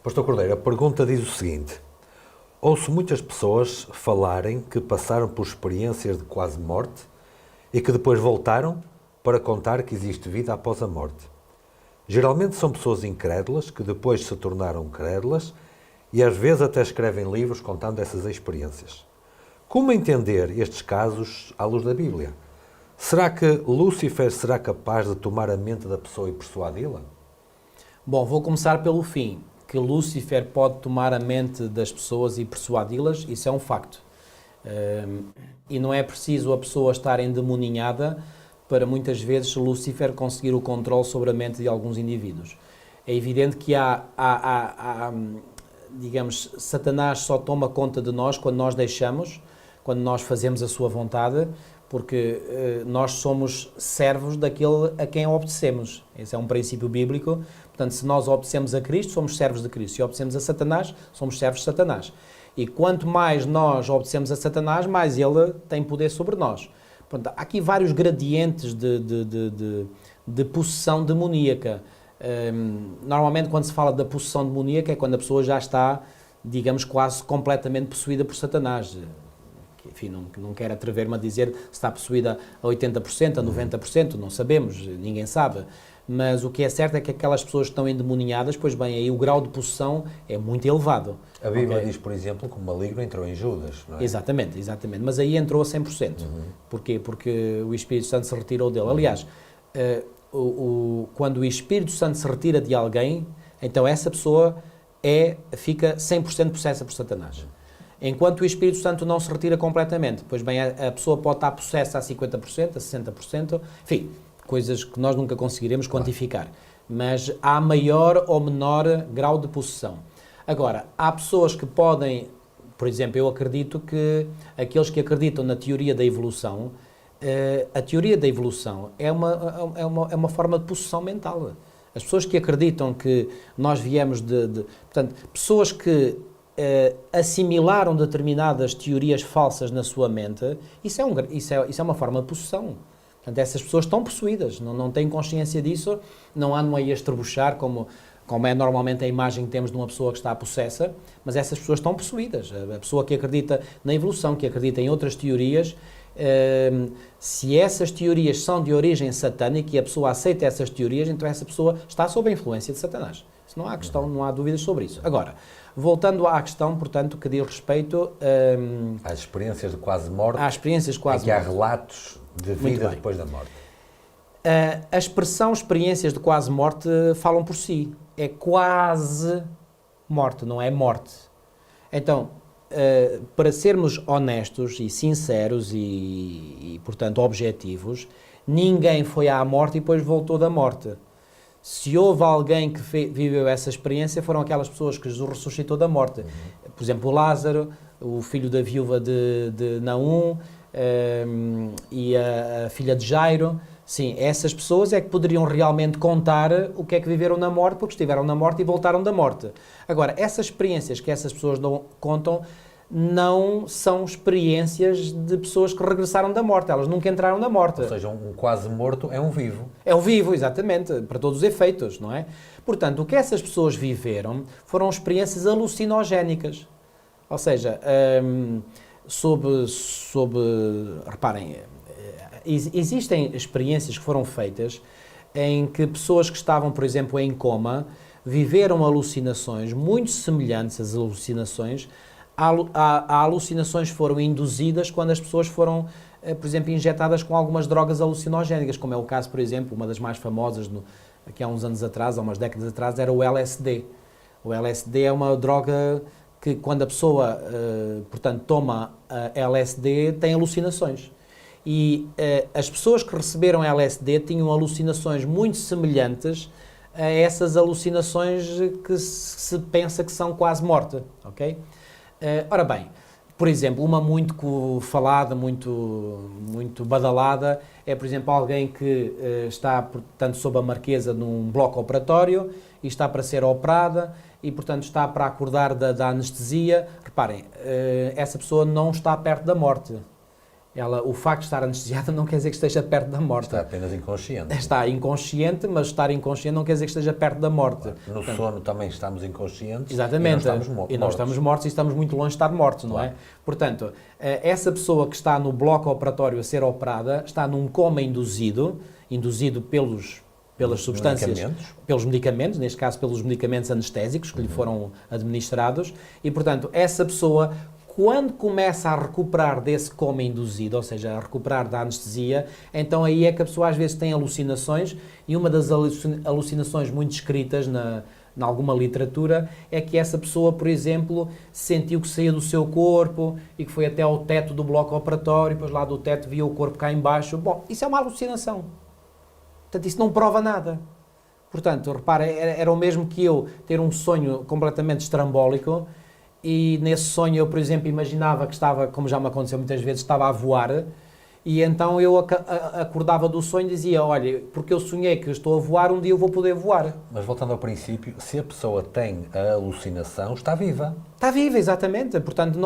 Pastor Cordeiro, a pergunta diz o seguinte: ouço muitas pessoas falarem que passaram por experiências de quase morte e que depois voltaram para contar que existe vida após a morte. Geralmente são pessoas incrédulas que depois se tornaram crédulas e às vezes até escrevem livros contando essas experiências. Como entender estes casos à luz da Bíblia? Será que Lúcifer será capaz de tomar a mente da pessoa e persuadi-la? Bom, vou começar pelo fim. Que Lúcifer pode tomar a mente das pessoas e persuadi-las, isso é um facto. E não é preciso a pessoa estar endemoninhada para muitas vezes Lúcifer conseguir o controle sobre a mente de alguns indivíduos. É evidente que digamos, Satanás só toma conta de nós quando nós deixamos, quando nós fazemos a sua vontade, porque nós somos servos daquele a quem obedecemos. Esse é um princípio bíblico. Portanto, se nós obedecemos a Cristo, somos servos de Cristo. Se obedecemos a Satanás, somos servos de Satanás. E quanto mais nós obedecemos a Satanás, mais ele tem poder sobre nós. Portanto, há aqui vários gradientes de possessão demoníaca. Normalmente, quando se fala da possessão demoníaca, é quando a pessoa já está, digamos, quase completamente possuída por Satanás. Enfim, não quero atrever-me a dizer se está possuída a 80%, a 90%, não sabemos, ninguém sabe. Mas o que é certo é que aquelas pessoas que estão endemoninhadas, pois bem, aí o grau de possessão é muito elevado. A Bíblia diz, por exemplo, que o maligno entrou em Judas, não é? Exatamente. Mas aí entrou a 100%. Porquê? Porque o Espírito Santo se retirou dele. Aliás, quando o Espírito Santo se retira de alguém, então essa pessoa fica 100% possessa por Satanás. Enquanto o Espírito Santo não se retira completamente, pois bem, a pessoa pode estar possessa a 50%, a 60%, enfim, coisas que nós nunca conseguiremos quantificar. Mas há maior ou menor grau de possessão. Agora, há pessoas que podem, por exemplo, eu acredito que aqueles que acreditam na teoria da evolução, a teoria da evolução é uma forma de possessão mental. As pessoas que acreditam que nós viemos portanto, pessoas que assimilaram determinadas teorias falsas na sua mente, isso é uma forma de possessão. Portanto, essas pessoas estão possuídas, não têm consciência disso, não andam aí a estrebuchar como é normalmente a imagem que temos de uma pessoa que está possessa, mas essas pessoas estão possuídas. A pessoa que acredita na evolução, que acredita em outras teorias, se essas teorias são de origem satânica e a pessoa aceita essas teorias, então essa pessoa está sob a influência de Satanás. Isso não há questão, não há dúvidas sobre isso. Agora, voltando à questão, portanto, que diz respeito às experiências de quase morte, às experiências de quase em que há morte. relatos de vida depois da morte. A expressão experiências de quase morte falam por si. É quase morte, não é morte. Então, para sermos honestos e sinceros e, portanto, objetivos, ninguém foi à morte e depois voltou da morte. Se houve alguém que viveu essa experiência, foram aquelas pessoas que Jesus ressuscitou da morte. Por exemplo, o Lázaro, o filho da viúva de Naum, e a filha de Jairo. Sim, essas pessoas é que poderiam realmente contar o que é que viveram na morte, porque estiveram na morte e voltaram da morte. Agora, essas experiências que essas pessoas contam não são experiências de pessoas que regressaram da morte, elas nunca entraram na morte. Ou seja, um quase morto é um vivo. É o vivo, exatamente, para todos os efeitos, não é? Portanto, o que essas pessoas viveram foram experiências alucinogénicas. Ou seja, reparem, existem experiências que foram feitas em que pessoas que estavam, por exemplo, em coma, viveram alucinações muito semelhantes às alucinações. Há alucinações que foram induzidas quando as pessoas foram, por exemplo, injetadas com algumas drogas alucinogénicas, como é o caso, por exemplo, uma das mais famosas, aqui há uns anos atrás, há umas décadas atrás, era o LSD. O LSD é uma droga que quando a pessoa, portanto, toma LSD, tem alucinações. E as pessoas que receberam LSD tinham alucinações muito semelhantes a essas alucinações que se pensa que são quase morte, ok? Ora bem, por exemplo, uma muito falada, muito badalada, é, por exemplo, alguém que está, portanto, sob a marquesa num bloco operatório e está para ser operada e, portanto, está para acordar da anestesia. Reparem, essa pessoa não está perto da morte. o facto de estar anestesiada não quer dizer que esteja perto da morte. Está apenas inconsciente. Está inconsciente, mas estar inconsciente não quer dizer que esteja perto da morte. No sono também estamos inconscientes. Exatamente. E não estamos mortos e estamos muito longe de estar mortos, não é? Portanto, essa pessoa que está no bloco operatório a ser operada está num coma induzido pelas substâncias, pelos medicamentos, neste caso pelos medicamentos anestésicos que lhe foram administrados, e portanto essa pessoa, quando começa a recuperar desse coma induzido, ou seja, a recuperar da anestesia, então aí é que a pessoa às vezes tem alucinações, e uma das alucinações muito descritas em alguma literatura é que essa pessoa, por exemplo, sentiu que saía do seu corpo e que foi até ao teto do bloco operatório, depois lá do teto via o corpo cá em baixo. Bom, isso é uma alucinação. Portanto, isso não prova nada. Portanto, repara, era o mesmo que eu ter um sonho completamente estrambólico e nesse sonho eu, por exemplo, imaginava que estava, como já me aconteceu muitas vezes, estava a voar e então eu acordava do sonho e dizia, olha, porque eu sonhei que estou a voar, um dia eu vou poder voar. Mas voltando ao princípio, se a pessoa tem a alucinação, está viva. Está viva, exatamente. Portanto,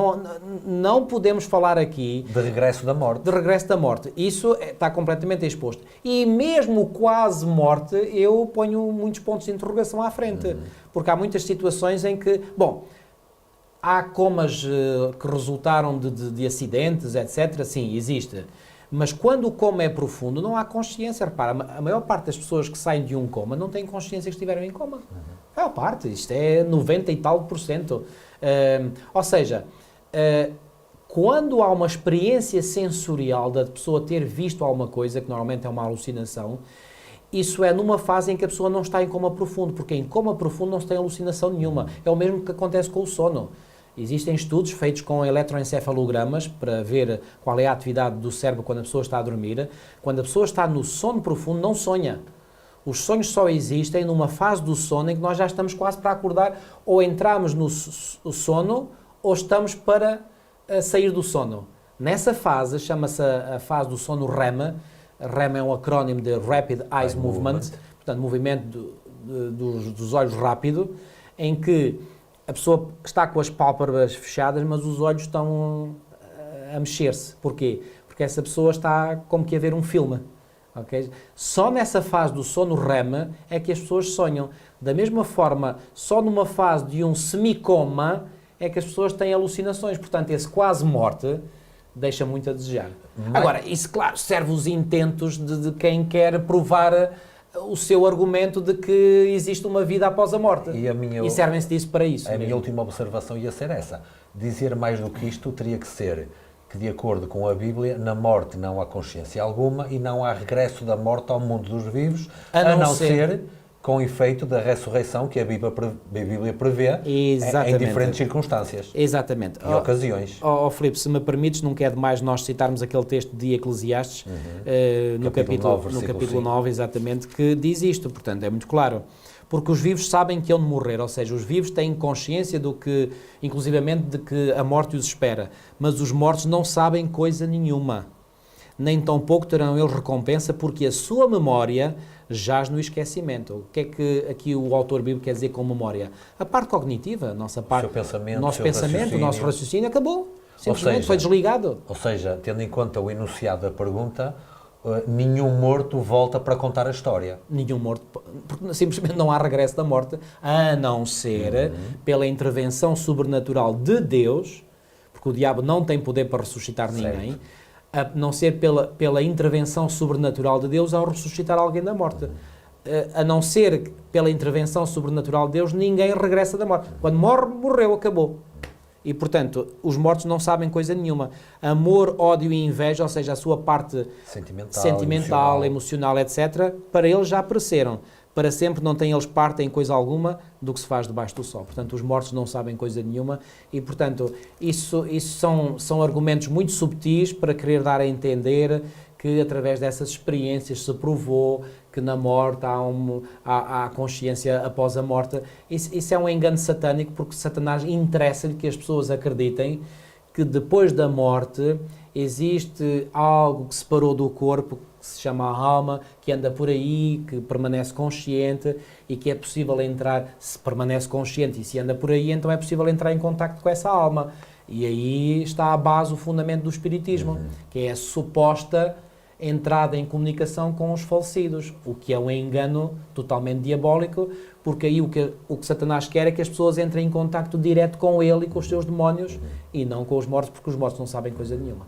não podemos falar aqui... De regresso da morte. De regresso da morte. Isso está completamente exposto. E mesmo quase morte, eu ponho muitos pontos de interrogação à frente. Porque há muitas situações em que... Bom, há comas que resultaram de acidentes, etc. Sim, existe. Mas quando o coma é profundo, não há consciência. Repara, a maior parte das pessoas que saem de um coma não têm consciência que estiveram em coma. A maior parte. Isto é 90 e tal %. Ou seja, quando há uma experiência sensorial da pessoa ter visto alguma coisa, que normalmente é uma alucinação, isso é numa fase em que a pessoa não está em coma profundo, porque em coma profundo não se tem alucinação nenhuma. É o mesmo que acontece com o sono. Existem estudos feitos com eletroencefalogramas para ver qual é a atividade do cérebro quando a pessoa está a dormir. Quando a pessoa está no sono profundo, não sonha. Os sonhos só existem numa fase do sono em que nós já estamos quase para acordar, ou entramos no sono, ou estamos para sair do sono. Nessa fase, chama-se a fase do sono REM. REM é um acrónimo de Rapid Eye Movement, portanto, movimento dos olhos rápido, em que a pessoa está com as pálpebras fechadas, mas os olhos estão a mexer-se. Porquê? Porque essa pessoa está como que a ver um filme. Okay? Só nessa fase do sono REM é que as pessoas sonham. Da mesma forma, só numa fase de um semicoma é que as pessoas têm alucinações. Portanto, esse quase morte deixa muito a desejar. Agora, isso, claro, serve os intentos de quem quer provar o seu argumento de que existe uma vida após a morte. E servem-se disso para isso. A minha última observação ia ser essa. Dizer mais do que isto teria que ser que, de acordo com a Bíblia, na morte não há consciência alguma e não há regresso da morte ao mundo dos vivos, a não ser com efeito da ressurreição que a Bíblia prevê em diferentes circunstâncias. Exatamente. E ocasiões. Filipe, se me permites, não quer demais nós citarmos aquele texto de Eclesiastes, no capítulo 9, exatamente, que diz isto, portanto, é muito claro. Porque os vivos sabem que hão de morrer, ou seja, os vivos têm consciência do que, inclusivamente, de que a morte os espera, mas os mortos não sabem coisa nenhuma. Nem tão pouco terão eles recompensa, porque a sua memória jaz no esquecimento. O que é que aqui o autor bíblico quer dizer com memória? A parte cognitiva, a nossa parte, o nosso pensamento, o nosso raciocínio acabou. Simplesmente foi desligado. Ou seja, tendo em conta o enunciado da pergunta, nenhum morto volta para contar a história. Nenhum morto, porque simplesmente não há regresso da morte, a não ser pela intervenção sobrenatural de Deus, porque o diabo não tem poder para ressuscitar ninguém, a não ser pela intervenção sobrenatural de Deus ao ressuscitar alguém da morte. A não ser pela intervenção sobrenatural de Deus, ninguém regressa da morte. Quando morre, morreu, acabou. E, portanto, os mortos não sabem coisa nenhuma. Amor, ódio e inveja, ou seja, a sua parte sentimental, emocional, etc., para eles já apareceram. Para sempre não têm eles parte em coisa alguma do que se faz debaixo do sol. Portanto, os mortos não sabem coisa nenhuma e, portanto, isso são argumentos muito subtis para querer dar a entender que, através dessas experiências, se provou que na morte há consciência após a morte. Isso é um engano satânico, porque Satanás interessa-lhe que as pessoas acreditem que depois da morte existe algo que separou do corpo, que se chama a alma, que anda por aí, que permanece consciente e que é possível entrar, se permanece consciente e se anda por aí, então é possível entrar em contacto com essa alma. E aí está a base, o fundamento do espiritismo, que é a suposta entrada em comunicação com os falecidos, o que é um engano totalmente diabólico, porque aí o que Satanás quer é que as pessoas entrem em contacto direto com ele e com os seus demónios, e não com os mortos, porque os mortos não sabem coisa nenhuma.